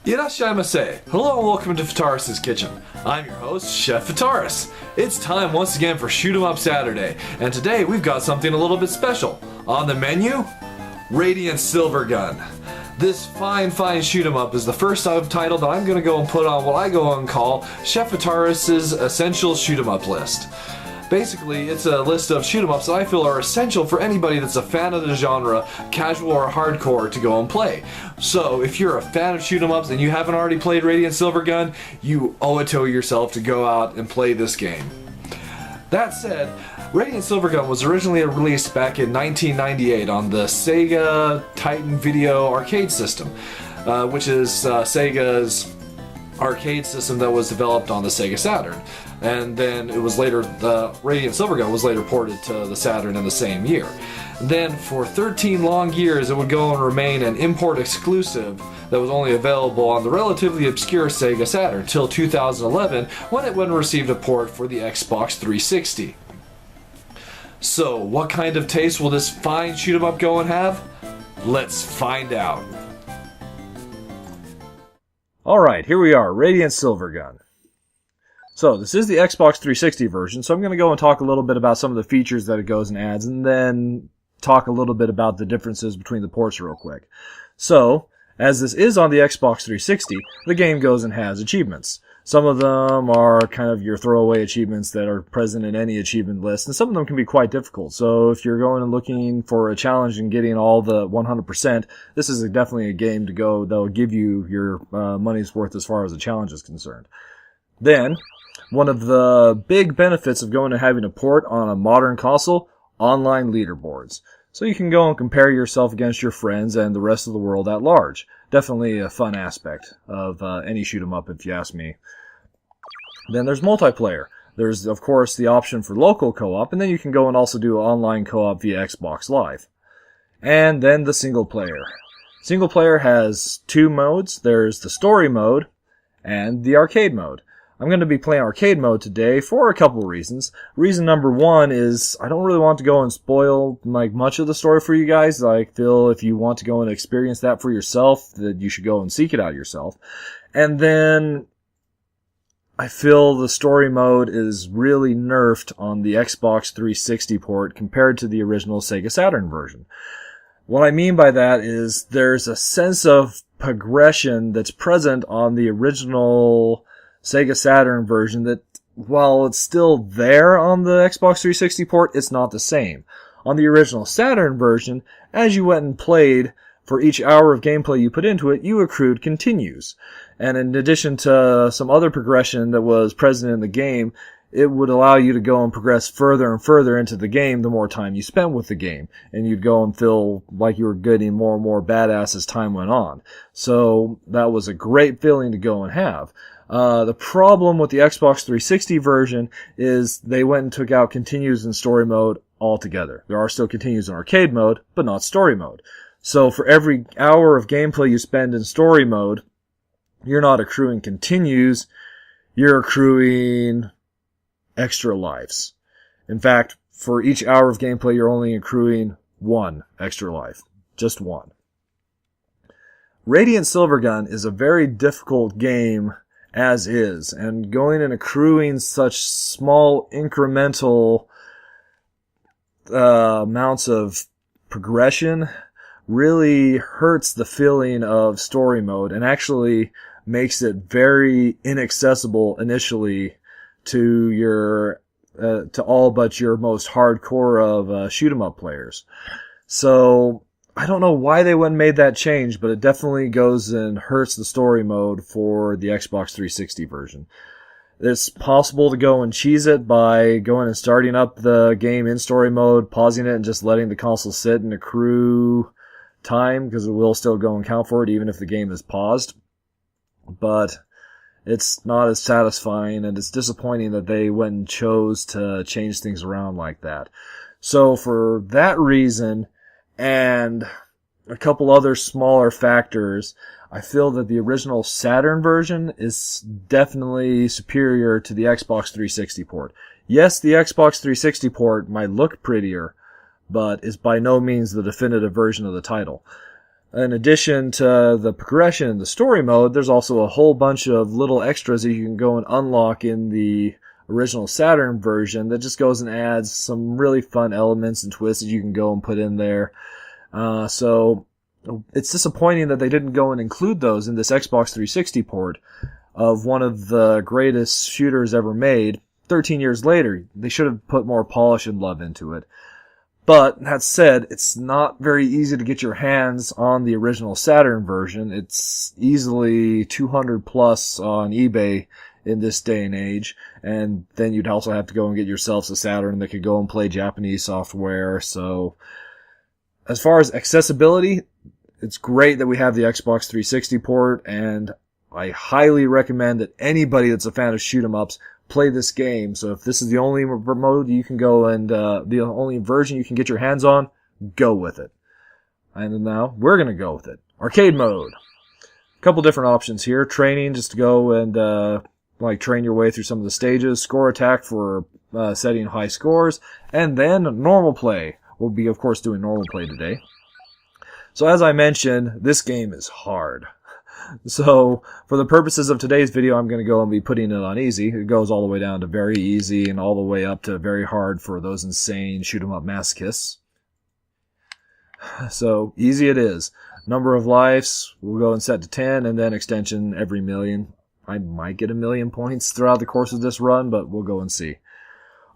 Irashaimase. Hello and welcome to Fitaurus Kitchen. I'm your host, Chef Fitaurus. It's time once again for Shoot 'em Up Saturday, and today we've got something a little bit special. On the menu, Radiant Silvergun. This fine shoot 'em up is the first subtitle that I'm going to go and put on what I go and call Chef Fitaurus' Essential Shoot 'em Up list. Basically, it's a list of shoot 'em ups that I feel are essential for anybody that's a fan of the genre, casual or hardcore, to go and play. So, if you're a fan of shoot 'em ups and you haven't already played Radiant Silvergun, you owe it to yourself to go out and play this game. That said, Radiant Silvergun was originally released back in 1998 on the Sega Titan Video arcade system, which is Sega's arcade system that was developed on the Sega Saturn. And then it was later, the Radiant Silvergun was later ported to the Saturn in the same year. Then for 13 long years it would go and remain an import exclusive that was only available on the relatively obscure Sega Saturn till 2011 when it went and received a port for the Xbox 360. So what kind of taste will this fine shoot 'em up go and have? Let's find out. Alright, here we are, Radiant Silvergun. So, this is the Xbox 360 version, so I'm going to go and talk a little bit about some of the features that it goes and adds, and then talk a little bit about the differences between the ports real quick. So, as this is on the Xbox 360, the game goes and has achievements. Some of them are kind of your throwaway achievements that are present in any achievement list, and some of them can be quite difficult. So if you're going and looking for a challenge and getting all the 100%, this is definitely a game to go that'll give you your money's worth as far as the challenge is concerned. Then, one of the big benefits of going and having a port on a modern console, online leaderboards. So you can go and compare yourself against your friends and the rest of the world at large. Definitely a fun aspect of any shoot 'em up, if you ask me. Then there's multiplayer. There's, of course, the option for local co-op, and then you can go and also do online co-op via Xbox Live. And then the single player. Single player has two modes. There's the story mode and the arcade mode. I'm going to be playing arcade mode today for a couple of reasons. Reason number one is I don't really want to go and spoil much of the story for you guys. I feel if you want to go and experience that for yourself, that you should go and seek it out yourself. And then I feel the story mode is really nerfed on the Xbox 360 port compared to the original Sega Saturn version. What I mean by that is there's a sense of progression that's present on the original Sega Saturn version that, while it's still there on the Xbox 360 port, it's not the same. On the original Saturn version, as you went and played, for each hour of gameplay you put into it, you accrued continues. And in addition to some other progression that was present in the game, it would allow you to go and progress further and further into the game the more time you spent with the game. And you'd go and feel like you were getting more and more badass as time went on. So that was a great feeling to go and have. The problem with the Xbox 360 version is they went and took out continues in story mode altogether. There are still continues in arcade mode, but not story mode. So for every hour of gameplay you spend in story mode, you're not accruing continues, you're accruing extra lives. In fact, for each hour of gameplay, you're only accruing one extra life. Just one. Radiant Silvergun is a very difficult game as is, and going and accruing such small incremental amounts of progression really hurts the feeling of story mode and actually makes it very inaccessible initially to your to all but your most hardcore of shoot 'em up players. So I don't know why they went and made that change, but it definitely goes and hurts the story mode for the Xbox 360 version. It's possible to go and cheese it by going and starting up the game in story mode, pausing it, and just letting the console sit and accrue time, because it will still go and count for it even if the game is paused. But it's not as satisfying, and it's disappointing that they went and chose to change things around like that. So for that reason, and a couple other smaller factors, I feel that the original Saturn version is definitely superior to the Xbox 360 port. Yes, the Xbox 360 port might look prettier, but is by no means the definitive version of the title. In addition to the progression in the story mode, there's also a whole bunch of little extras that you can go and unlock in the original Saturn version that just goes and adds some really fun elements and twists that you can go and put in there. So it's disappointing that they didn't go and include those in this Xbox 360 port of one of the greatest shooters ever made. 13 years later, they should have put more polish and love into it. But, that said, it's not very easy to get your hands on the original Saturn version. It's easily 200 plus on eBay in this day and age. And then you'd also have to go and get yourselves a Saturn that could go and play Japanese software. So, as far as accessibility, it's great that we have the Xbox 360 port, and I highly recommend that anybody that's a fan of shoot-'em-ups play this game. So if this is the only mode you can go and the only version you can get your hands on, go with it. And now we're going to go with it. Arcade mode. A couple different options here. Training, just to go and train your way through some of the stages. Score attack for setting high scores. And then normal play. We'll be, of course, doing normal play today. So as I mentioned, this game is hard. So, for the purposes of today's video, I'm going to go and be putting it on easy. It goes all the way down to very easy and all the way up to very hard for those insane shoot-'em-up masochists. So, easy it is. Number of lives, we'll go and set to 10, and then extension every million. I might get 1,000,000 points throughout the course of this run, but we'll go and see.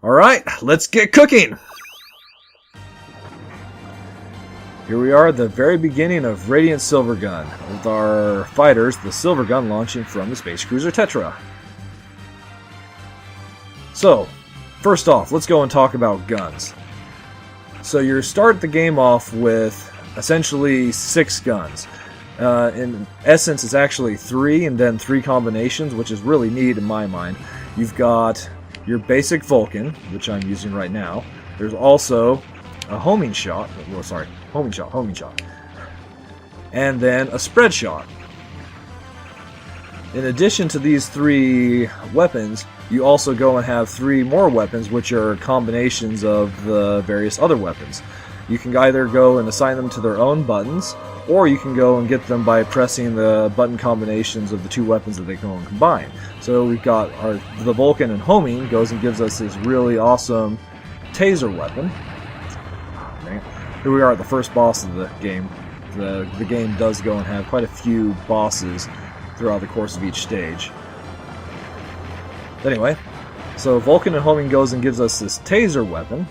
Alright, let's get cooking! Here we are at the very beginning of Radiant Silvergun, with our fighters, the Silvergun, launching from the Space Cruiser Tetra. So, first off, let's go and talk about guns. So you start the game off with essentially 6 guns. In essence, it's actually 3, and then 3 combinations, which is really neat in my mind. You've got your basic Vulcan, which I'm using right now. There's also a homing shot. Homing shot. And then a spread shot. In addition to these 3 weapons, you also go and have 3 more weapons, which are combinations of the various other weapons. You can either go and assign them to their own buttons, or you can go and get them by pressing the button combinations of the 2 weapons that they go and combine. So we've got the Vulcan and homing goes and gives us this really awesome taser weapon. Here we are at the first boss of the game. The game does go and have quite a few bosses throughout the course of each stage. Anyway, so Vulcan and homing goes and gives us this taser weapon.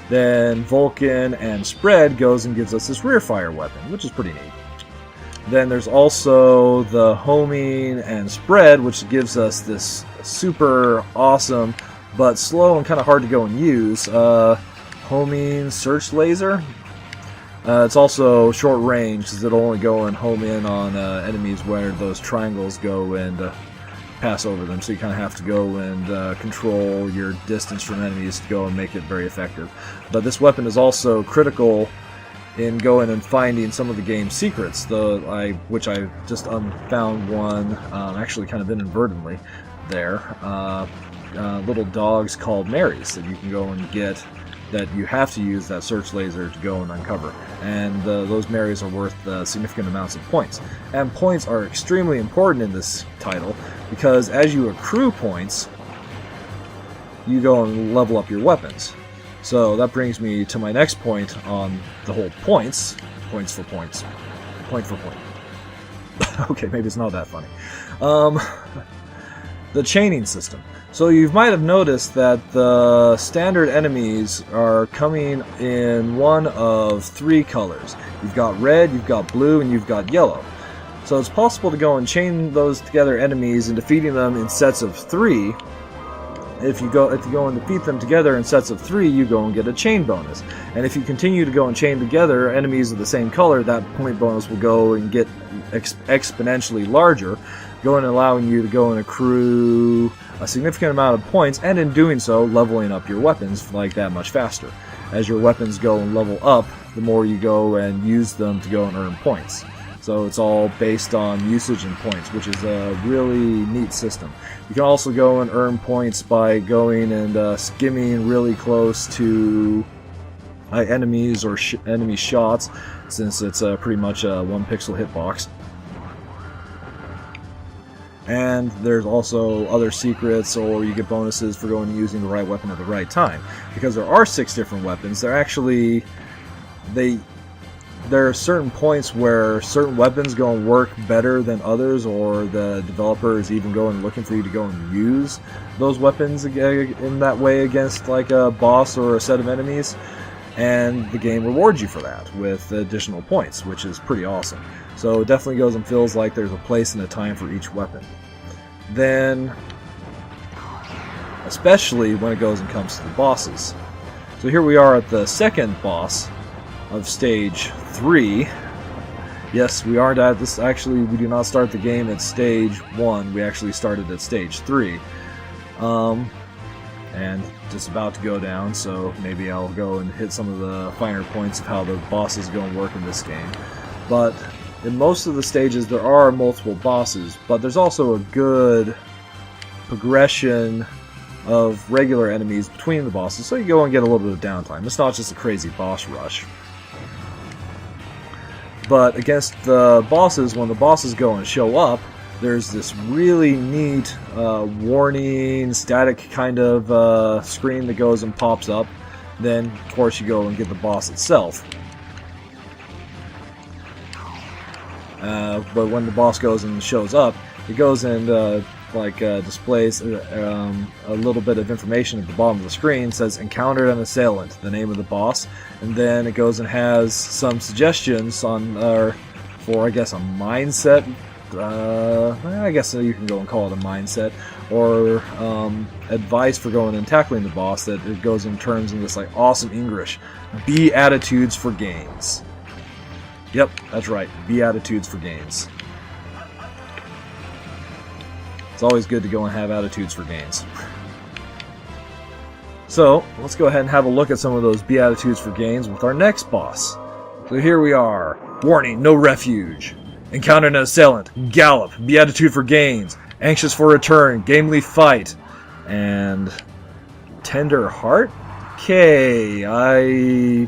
Then Vulcan and spread goes and gives us this rear fire weapon, which is pretty neat. Then there's also the homing and spread, which gives us this super awesome but slow and kind of hard to go and use homing search laser. It's also short range, because it'll only go and home in on enemies where those triangles go and pass over them. So you kind of have to go and control your distance from enemies to go and make it very effective. But this weapon is also critical in going and finding some of the game's secrets, which I just found one, actually kind of inadvertently there. Little dogs called Marys that you can go and get, that you have to use that search laser to go and uncover. And those Marys are worth significant amounts of points. And points are extremely important in this title, because as you accrue points, you go and level up your weapons. So that brings me to my next point on the whole points. Points for points. Point for point. Okay, maybe it's not that funny. The chaining system. So you might have noticed that the standard enemies are coming in one of 3 colors. You've got red, you've got blue, and you've got yellow. So it's possible to go and chain those together enemies and defeating them in sets of 3. If you go and defeat them together in sets of 3, you go and get a chain bonus. And if you continue to go and chain together enemies of the same color, that point bonus will go and get exponentially larger, going and allowing you to go and accrue a significant amount of points, and in doing so, leveling up your weapons like that much faster. As your weapons go and level up, the more you go and use them to go and earn points. So it's all based on usage and points, which is a really neat system. You can also go and earn points by going and skimming really close to enemies or enemy shots. since it's pretty much a 1 pixel hitbox. And there's also other secrets, or you get bonuses for going and using the right weapon at the right time. Because there are 6 different weapons, there are certain points where certain weapons go and work better than others, or the developer is even going looking for you to go and use those weapons in that way against like a boss or a set of enemies. And the game rewards you for that with additional points, which is pretty awesome. So it definitely goes and feels like there's a place and a time for each weapon. Then, especially when it goes and comes to the bosses. So here we are at the second boss of stage 3. Yes, we aren't at this. Actually, we do not start the game at stage 1. We actually started at stage 3. And just about to go down, so maybe I'll go and hit some of the finer points of how the bosses go and work in this game. But in most of the stages there are multiple bosses, but there's also a good progression of regular enemies between the bosses, so you go and get a little bit of downtime. It's not just a crazy boss rush. But against the bosses, when the bosses go and show up, there's this really neat warning, static kind of screen that goes and pops up. Then, of course, you go and get the boss itself. But when the boss goes and shows up, it goes and displays a little bit of information at the bottom of the screen. It says, "Encountered an assailant," the name of the boss. And then it goes and has some suggestions for, I guess, a mindset. I guess you can go and call it a mindset, or advice for going and tackling the boss. That it goes in terms in this like awesome English: "Be attitudes for gains." Yep, that's right. Be attitudes for gains. It's always good to go and have attitudes for gains. So let's go ahead and have a look at some of those be attitudes for gains with our next boss. So here we are. Warning: no refuge. Encounter an assailant. Gallop. Beatitude for gains. Anxious for return. Gamely fight. And tender heart? Okay, I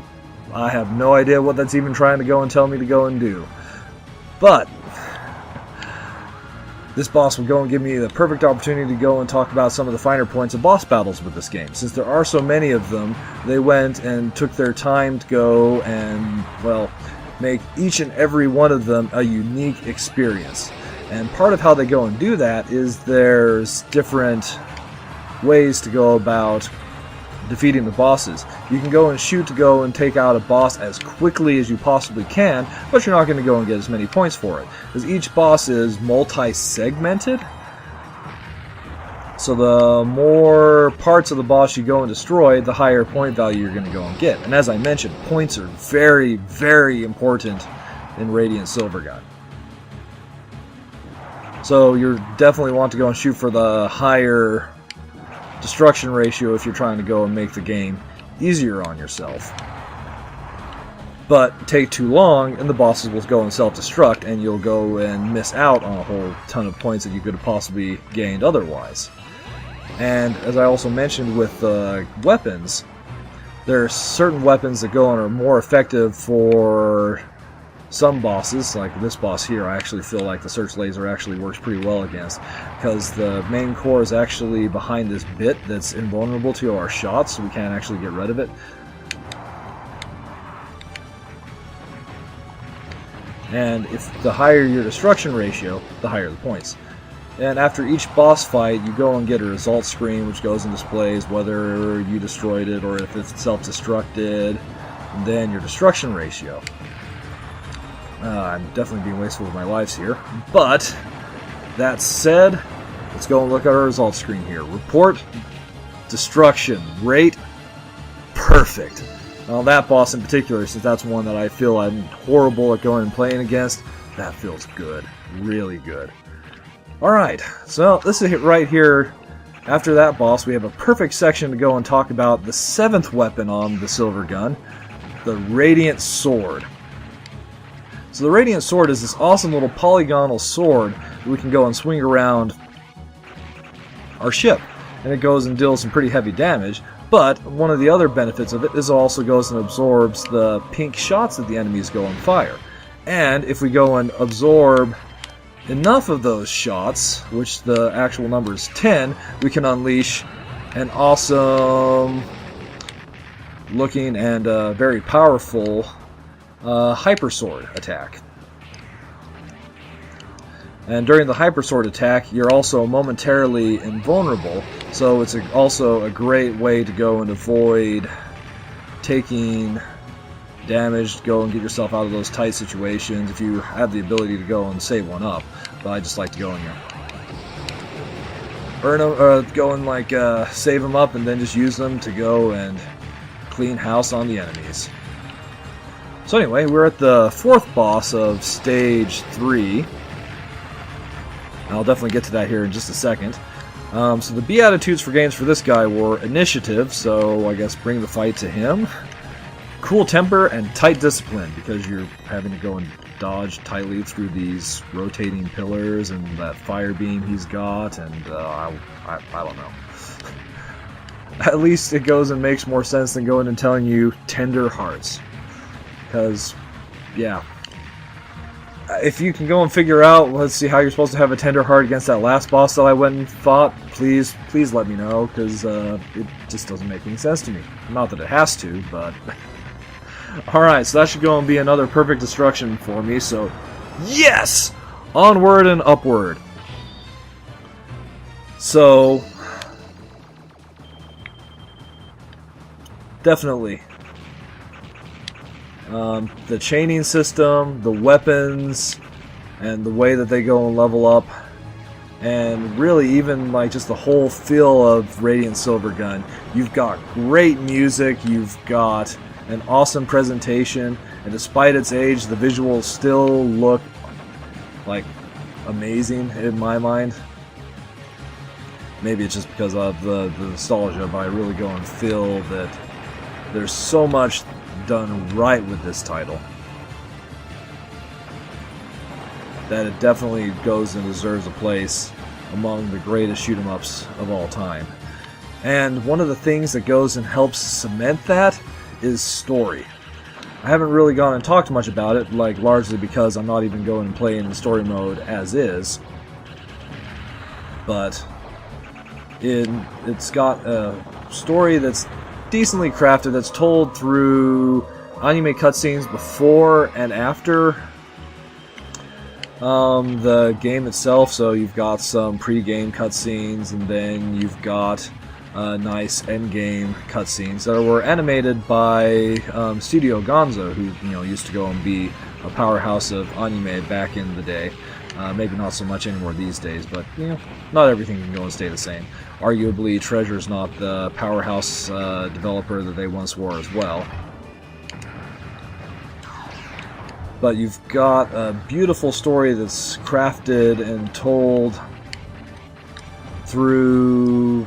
have no idea what that's even trying to go and tell me to go and do. But this boss will go and give me the perfect opportunity to go and talk about some of the finer points of boss battles with this game. Since there are so many of them, they went and took their time to go and, well, make each and every one of them a unique experience. And part of how they go and do that is there's different ways to go about defeating the bosses. You can go and shoot to go and take out a boss as quickly as you possibly can, but you're not going to go and get as many points for it, because each boss is multi-segmented. So the more parts of the boss you go and destroy, the higher point value you're going to go and get. And as I mentioned, points are very, very important in Radiant Silvergun. So you definitely want to go and shoot for the higher destruction ratio if you're trying to go and make the game easier on yourself. But take too long and the bosses will go and self-destruct, and you'll go and miss out on a whole ton of points that you could have possibly gained otherwise. And as I also mentioned with weapons, there are certain weapons that go and are more effective for some bosses, like this boss here. I actually feel like the search laser actually works pretty well against, because the main core is actually behind this bit that's invulnerable to our shots, so we can't actually get rid of it. And if the higher your destruction ratio, the higher the points. And after each boss fight, you go and get a results screen, which goes and displays whether you destroyed it or if it's self-destructed, and then your destruction ratio. I'm definitely being wasteful with my lives here. But, that said, let's go and look at our results screen here. Report, destruction, rate, perfect. Well, that boss in particular, since that's one that I feel I'm horrible at going and playing against, that feels good. Really good. Alright, so this is it right here. After that boss, we have a perfect section to go and talk about the 7th weapon on the Silvergun, the Radiant Sword. So the Radiant Sword is this awesome little polygonal sword that we can go and swing around our ship. And it goes and deals some pretty heavy damage, But one of the other benefits of it is it also goes and absorbs the pink shots that the enemies go and fire. And if we go and absorb enough of those shots, which the actual number is 10, we can unleash an awesome looking and very powerful hyper sword attack. And during the hyper sword attack, you're also momentarily invulnerable, so it's also a great way to go and avoid taking damage, go and get yourself out of those tight situations if you have the ability to go and save one up. But I just like to go and burn them, go and like save them up and then just use them to go and clean house on the enemies. So anyway, we're at the fourth boss of stage 3. I'll definitely get to that here in just a second. So the Beatitudes for games for this guy were initiative, so I guess bring the fight to him. Cool temper and tight discipline, because you're having to go and dodge tightly through these rotating pillars and that fire beam he's got, and I don't know. At least it goes and makes more sense than going and telling you tender hearts. Because, yeah. If you can go and figure out, let's see, how you're supposed to have a tender heart against that last boss that I went and fought, please let me know, because it just doesn't make any sense to me. Not that it has to, but... Alright, so that should go and be another perfect destruction for me, so... Yes! Onward and upward. So... Definitely. The chaining system, the weapons, and the way that they go and level up, and really even like just the whole feel of Radiant Silvergun. You've got great music, you've got an awesome presentation, and despite its age, the visuals still look like amazing in my mind. Maybe it's just because of the nostalgia, but I really go and feel that there's so much done right with this title that it definitely goes and deserves a place among the greatest shoot-'em-ups of all time. And one of the things that goes and helps cement that is story. I haven't really gone and talked much about it, like largely because I'm not even going and playing in story mode as is, but it's got a story that's decently crafted, that's told through anime cutscenes before and after the game itself. So you've got some pre-game cutscenes, and then you've got nice end-game cutscenes that were animated by Studio Gonzo, who used to go and be a powerhouse of anime back in the day. Maybe not so much anymore these days, but not everything can go and stay the same. Arguably, Treasure's not the powerhouse developer that they once were as well. But you've got a beautiful story that's crafted and told through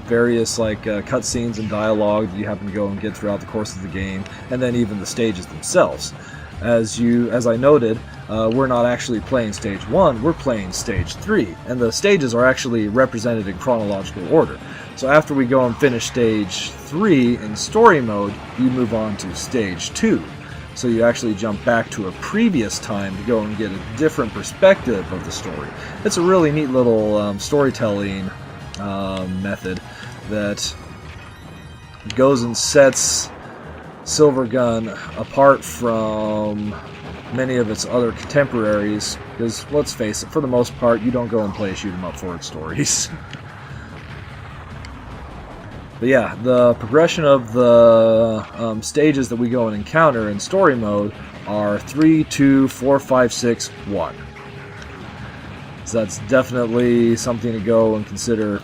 various cutscenes and dialogue that you happen to go and get throughout the course of the game, and then even the stages themselves. As I noted, we're not actually playing Stage 1, we're playing Stage 3, and the stages are actually represented in chronological order. So after we go and finish Stage 3 in story mode, you move on to Stage 2. So you actually jump back to a previous time to go and get a different perspective of the story. It's a really neat little storytelling method that goes and sets Silvergun apart from many of its other contemporaries, because let's face it, for the most part, you don't go and play shoot 'em up for its stories. But yeah, the progression of the stages that we go and encounter in story mode are 3, 2, 4, 5, 6, 1. So that's definitely something to go and consider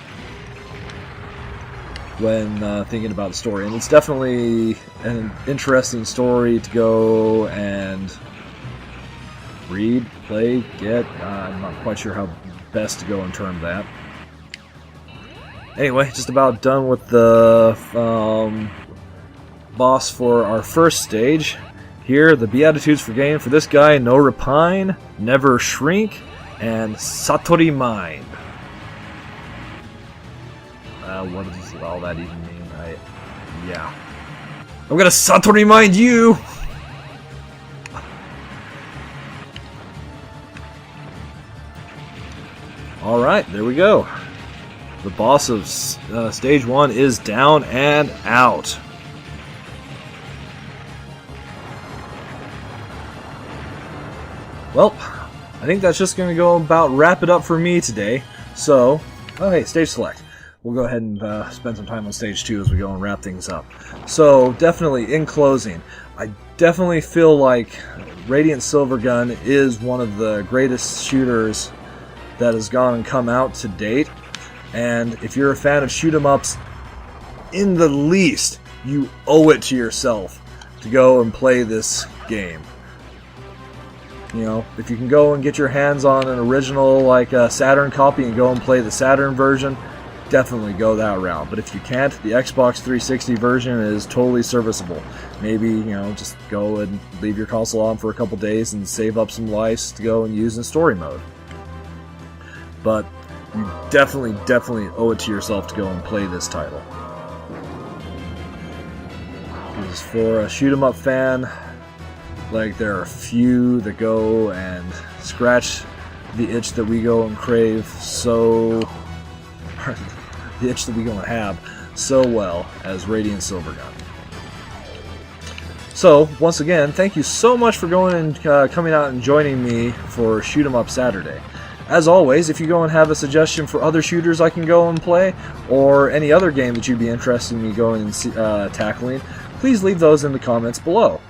when thinking about the story. And it's definitely an interesting story to go and read, play, get. I'm not quite sure how best to go and term that. Anyway, just about done with the boss for our first stage. Here, the Beatitudes for game for this guy: No Repine, Never Shrink, and Satori Mind. What does all that even mean? Yeah. I'm gonna Saturn remind you! Alright, there we go. The boss of stage 1 is down and out. Well, I think that's just going to go about wrap it up for me today. So, oh hey, stage select. We'll go ahead and spend some time on stage 2 as we go and wrap things up. So, definitely, in closing, I definitely feel like Radiant Silvergun is one of the greatest shooters that has gone and come out to date. And if you're a fan of shoot-'em-ups, in the least, you owe it to yourself to go and play this game. You know, if you can go and get your hands on an original like Saturn copy and go and play the Saturn version, definitely go that route. But if you can't, the Xbox 360 version is totally serviceable. Maybe, you know, just go and leave your console on for a couple days and save up some lives to go and use in story mode. But you definitely owe it to yourself to go and play this title. Because for a shoot-'em-up fan, like, there are a few that go and scratch the itch that we go and crave so... the itch that we go and have so well as Radiant Silvergun. So, once again, thank you so much for going and coming out and joining me for Shoot 'em Up Saturday. As always, if you go and have a suggestion for other shooters I can go and play, or any other game that you'd be interested in me going and tackling, please leave those in the comments below.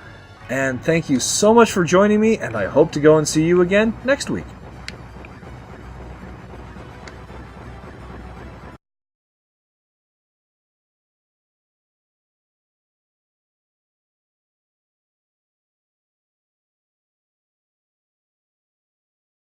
And thank you so much for joining me, and I hope to go and see you again next week.